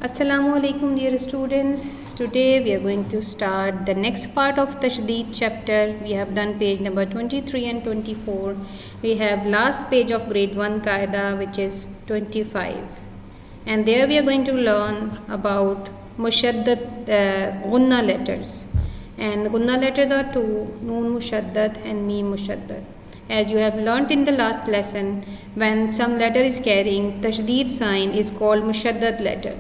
Assalamu alaikum dear students. Today we are going to start the next part of Tashdeed chapter. We have done page number 23 and 24. We have last page of grade 1 Qaida, which is 25. And there we are going to learn about Ghunnah letters. And Ghunnah letters are two, Noon Mushaddad and Mim Mushaddad. As you have learnt in the last lesson, when some letter is carrying Tashdeed sign is called Mushaddad letter.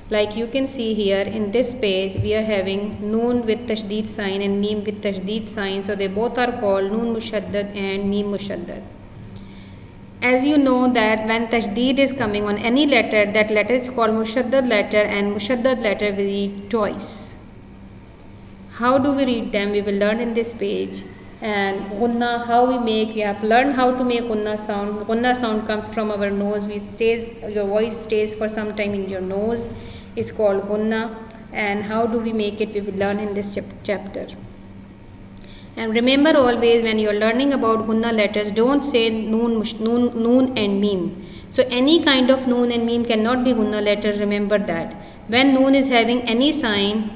Like you can see here in this page, we are having Noon with Tashdeed sign and Mim with Tashdeed sign. So they both are called Noon Mushaddad and Mim Mushaddad. As you know that when Tashdeed is coming on any letter, that letter is called Mushaddad letter, and Mushaddad letter we read twice. How do we read them? We will learn in this page. And Ghunnah, how we have learned how to make Ghunnah sound. Ghunnah sound comes from our nose. Your voice stays for some time in your nose. It's called Ghunnah. And how do we make it? We will learn in this chapter. And remember always when you are learning about Ghunnah letters, don't say noon and mim. So any kind of noon and mim cannot be Ghunnah letters. Remember that. When noon is having any sign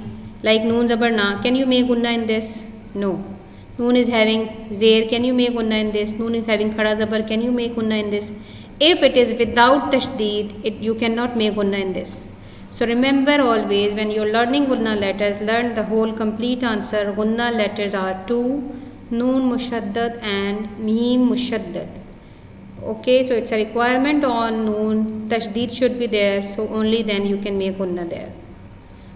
like noon zabar na, can you make Ghunnah in this? No. Noon is having Zair, can you make Ghunnah in this? Noon is having Khada Zabar, can you make Ghunnah in this? If it is without Tashdeed, you cannot make Ghunnah in this. So remember always when you are learning Ghunnah letters, learn the whole complete answer. Ghunnah letters are two, Noon Mushaddad and Mim Mushaddad. Okay, so it's a requirement on Noon. Tashdeed should be there, so only then you can make Ghunnah there.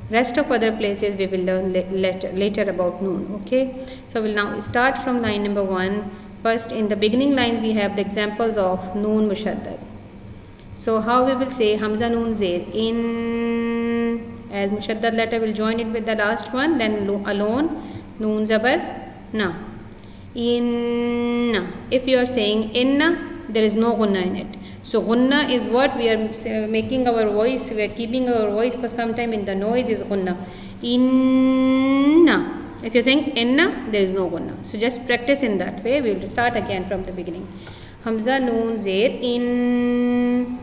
Rest of other places we will learn later about Noon. Okay, so we'll now start from line number 1. First, in the beginning line we have the examples of Noon Mushaddad. So how we will say Hamza Noon Zair in, as Mushaddad letter will join it with the last one, then alone Noon Zabar na. Inna. If you are saying Inna, there is no Ghunnah in it. So Ghunnah is what we are making our voice, we are keeping our voice for some time in the noise is Ghunnah. Inna. If you are saying Inna, there is no Ghunnah. So just practice in that way. We will start again from the beginning. Hamza Noon Zair in,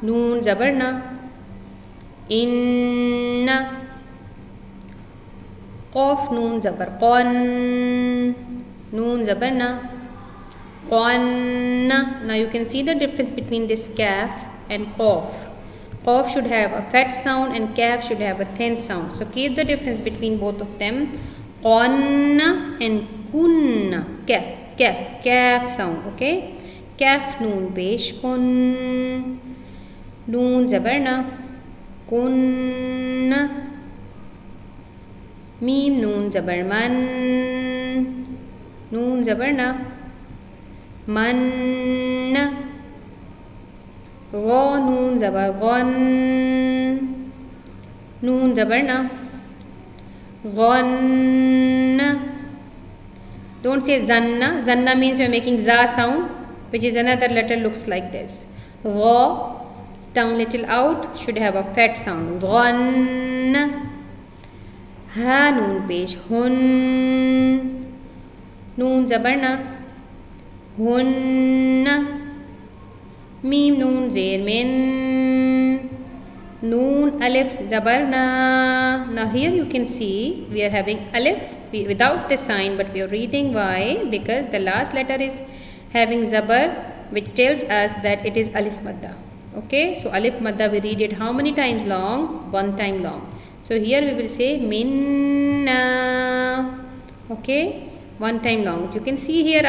Noon Zabar na, Inna. Qaf Noon Zabar Qan, Noon Zabar na, Qanna. Now you can see the difference between this kaf and qaf. Qaf should have a fat sound and kaf should have a thin sound. So keep the difference between both of them. Qanna and kunna. Kaf sound. Okay. Kaf noon pesh kun. Noon zabarna. Kunna. Mim noon zabar man. Noon zabarna. Man. Gha noon zabar ghan, noon zabar na, ghanna. Don't say zanna. Zanna means you are making za sound, which is another letter looks like this. Gha, tongue little out, should have a fat sound. Ghanna. Ha noon pesh hun, noon zabar na, hunna. Mim noon zair min, noon alif zabar na. Now here you can see we are having alif without the sign, but we are reading. Why? Because the last letter is having zabar, which tells us that it is alif madda. Okay, so alif madda we read it how many times long? One time long. So here we will say minna. Okay, one time long. You can see here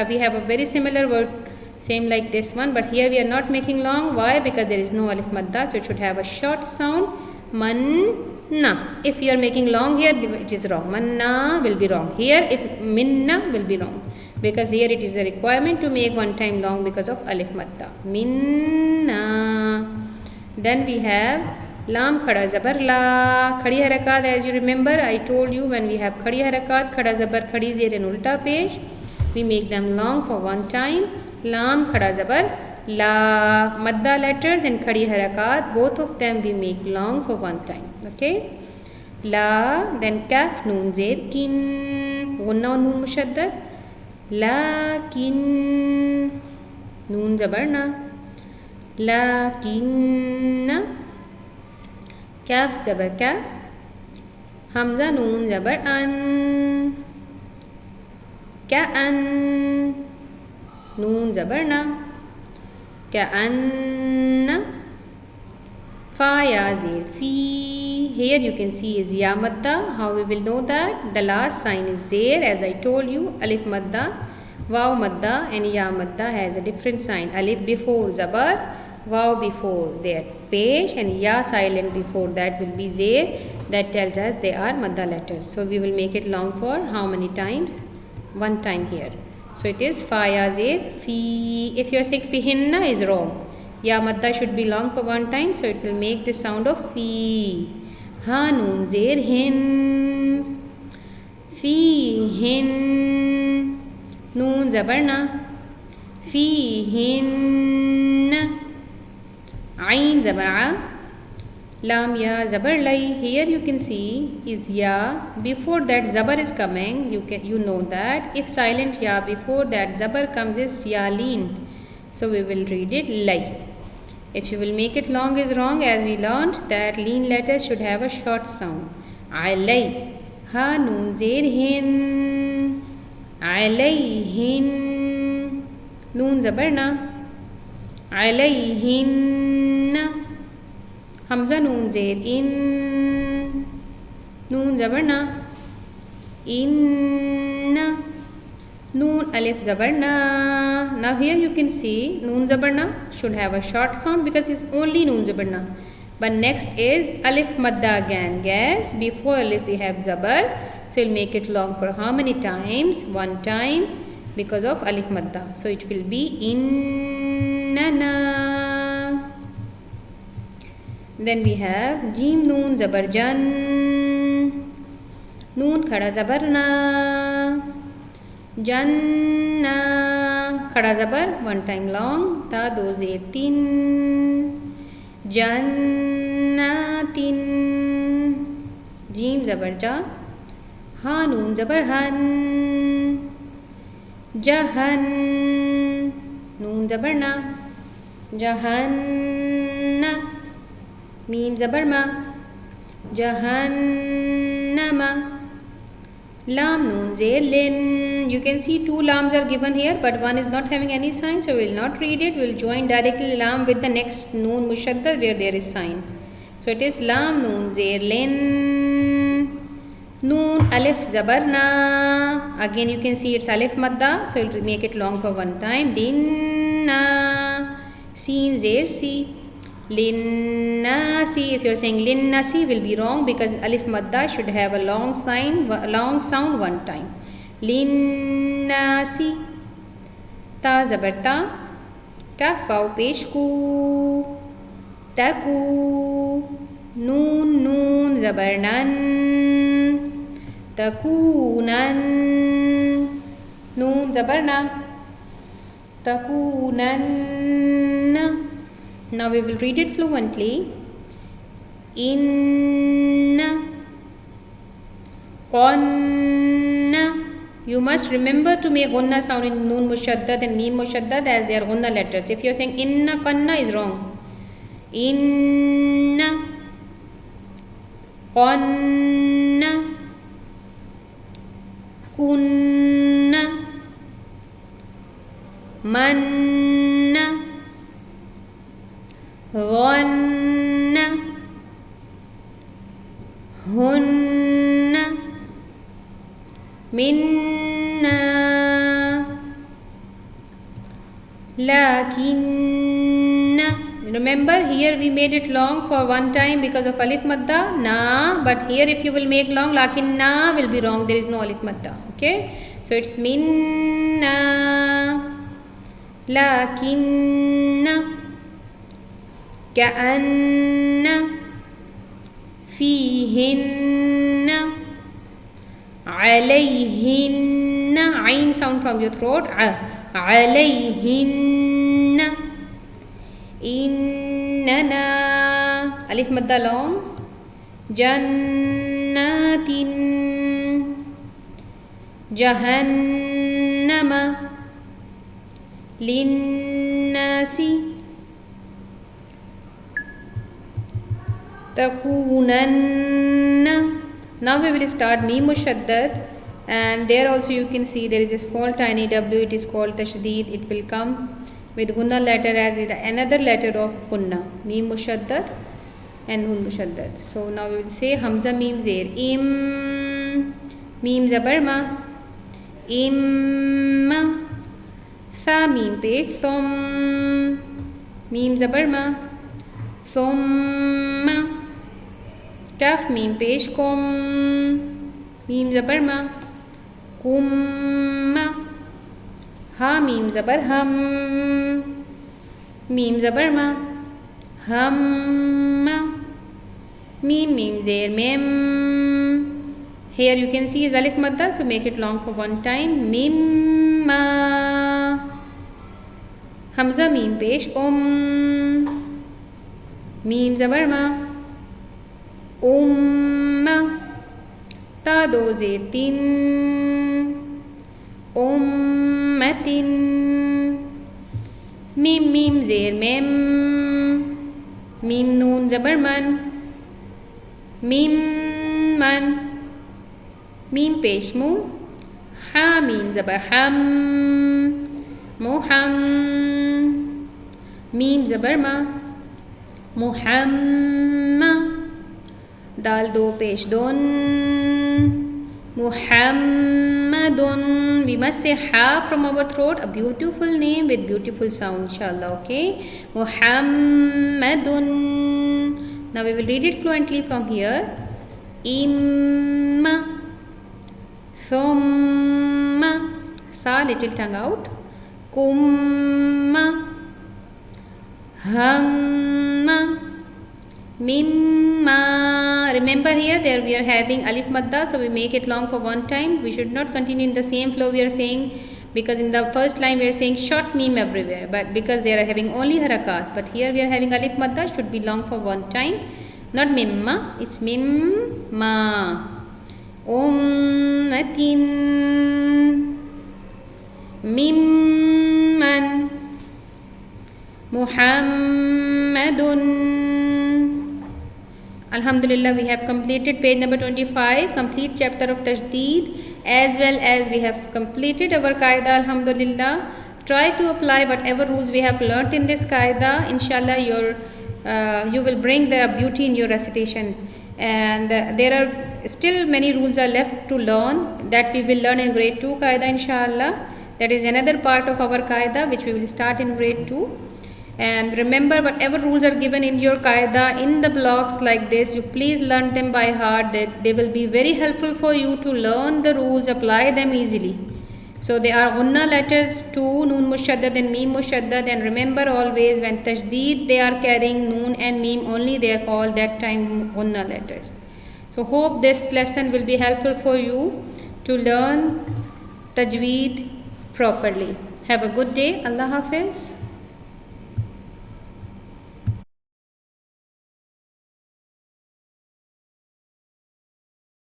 we have a very similar word, same like this one, but here we are not making long. Why? Because there is no alif madda, so it should have a short sound. Manna. If you are making long here, it is wrong. Manna will be wrong. Here, if minna will be wrong, because here it is a requirement to make one time long because of alif madda. Minna. Then we have lam khada zabar la. Khadi harakat, as you remember, I told you when we have khadi harakat, khada zabar khadi zair and ulta pesh, we make them long for one time. Lam khada zabar la. Madda letter, then khadi harakat, both of them we make long for one time. Okay, la. Then kaf noon zair kin, Ghunnah noon mushaddad, lakin, noon zabar na, lakinna. Kaf zabar ka, hamza noon zabar an, ka'an, noon zabar na, ka'anna, fa ya zir fi. Here you can see is ya madda. How we will know that? The last sign is there, as I told you. Alif madda, waw madda and ya madda has a different sign. Alif before zabar, waw before there pesh, and ya silent before that will be there. That tells us they are madda letters. So we will make it long for how many times? One time here. So it is fa ya zir fi. If you are saying fihinna is wrong. Ya madda should be long for one time, so it will make the sound of fi. Ha noon zir hin, fi hin, noon zabar na, fi hin, ain zabar a, lam ya zabar lai. Here you can see is ya. Before that zabar is coming, you know that if silent ya before that zabar comes is ya leen. So we will read it lai. If you will make it long is wrong, as we learned that lean letters should have a short sound. Alay, ha noon zir hin, alayhin, noon zabar na, alayhin, hamza noon zir in, noon zabar na, inna, noon alif zabar na. Now here you can see noon zabar na should have a short sound because it's only noon zabar na. But next is alif madda again. Yes, before alif we have zabar. So we'll make it long for how many times? One time because of alif madda. So it will be innana. Then we have jim noon zabar jan, noon khada zabar na, janna, khada zabar one time long, ta do zir tin, jannatin, jim zabar ja, ha noon zabar han, jahan, noon zabar na, jahanna, mim zabar ma, jahannama, lam noon zir lin. You can see two lams are given here, but one is not having any sign, so we will not read it. We will join directly lam with the next noon mushaddad where there is sign. So it is lam noon zir lin, noon alif zabar na. Again you can see it's alif madda, so we'll make it long for one time. Dinna, sin zir si, linnasi. If you are saying linnasi will be wrong because alif madda should have a long sound one time. Linnasi, ta zabar ta, kaf waw pesh ku, taku, noon zabar nan, takunan, noon zabar na, takunanna. Now we will read it fluently. Inna, qanna. You must remember to make ghunnah sound in noon mushaddad and mim mushaddad as they are ghunnah letters. If you are saying inna qanna is wrong. Inna, qanna, kunna, manna, ghanna, hunna, minna, lakinna. Remember here we made it long for one time because of alif madda na, but here if you will make long lakinna will be wrong. There is no alif madda. Okay, so it's minna, lakinna, ka'anna, fihinna, alayhinna. Ain sound from your throat. Alayhinna, innana, alif madda long, jannatin, jahannama, linnasi, takunanna. Now we will start Mim Mushaddad, and there also you can see there is a small tiny W. It is called Tashdeed. It will come with Ghunnah letter as another letter of Ghunnah. Mim Mushaddad and Noon Mushaddad. So now we will say Hamza Mim Zer. Im. Mim Zabar Ma. Imma. Tha Mim Pesh Thum. Mim Zabar Ma. Thumma. Kaf Mim Pesh Kum. Mim Zabar Ma. Kumma. Ha Mim Zabar Ham. Mim Zabar Ma. Hamma. Mim Mim Zer Mem. Here you can see is alif madda, so make it long for one time. Mimma. Hamza Mim Pesh Mim Zabar Ma. Umma. Ta do Zer Tin. Ummatin. Mim Mim Zer Mem. Mim Noon Zabar Man. Mim Man. Mim Pesh Mu. Ha Mim Zabar Ham. Muham. Mim Zabar Ma. Muhamma. Dal do Pesh Don. Muhammadun. We must say ha from our throat, a beautiful name with beautiful sound, inshallah. Okay, Muhammadun. Now we will read it fluently from here. Imma. Thumma. Sa, little tongue out. Kumma. Hamma. Mimma. Remember here there we are having alif madda, so we make it long for one time. We should not continue in the same flow we are saying, because in the first line we are saying short mim everywhere, but because they are having only harakat, but here we are having alif madda, should be long for one time. Not mimma, it's mimma. Ummatin. Mimman. Muhammadun. Alhamdulillah, we have completed page number 25, complete chapter of Tajdeed, as well as we have completed our Qaida, Alhamdulillah. Try to apply whatever rules we have learnt in this Qaida. Inshallah, you will bring the beauty in your recitation. And there are still many rules are left to learn that we will learn in grade 2 Qaida, inshallah. That is another part of our Qaida which we will start in grade 2. And remember, whatever rules are given in your Qaida in the blocks like this, you please learn them by heart. That they will be very helpful for you to learn the rules, apply them easily. So they are Ghunnah letters 2, Noon Mushaddad and Mim Mushaddad. And remember always, when Tajdeed they are carrying Noon and Mim only, they are called that time Ghunnah letters. So hope this lesson will be helpful for you to learn Tajweed properly. Have a good day. Allah Hafiz.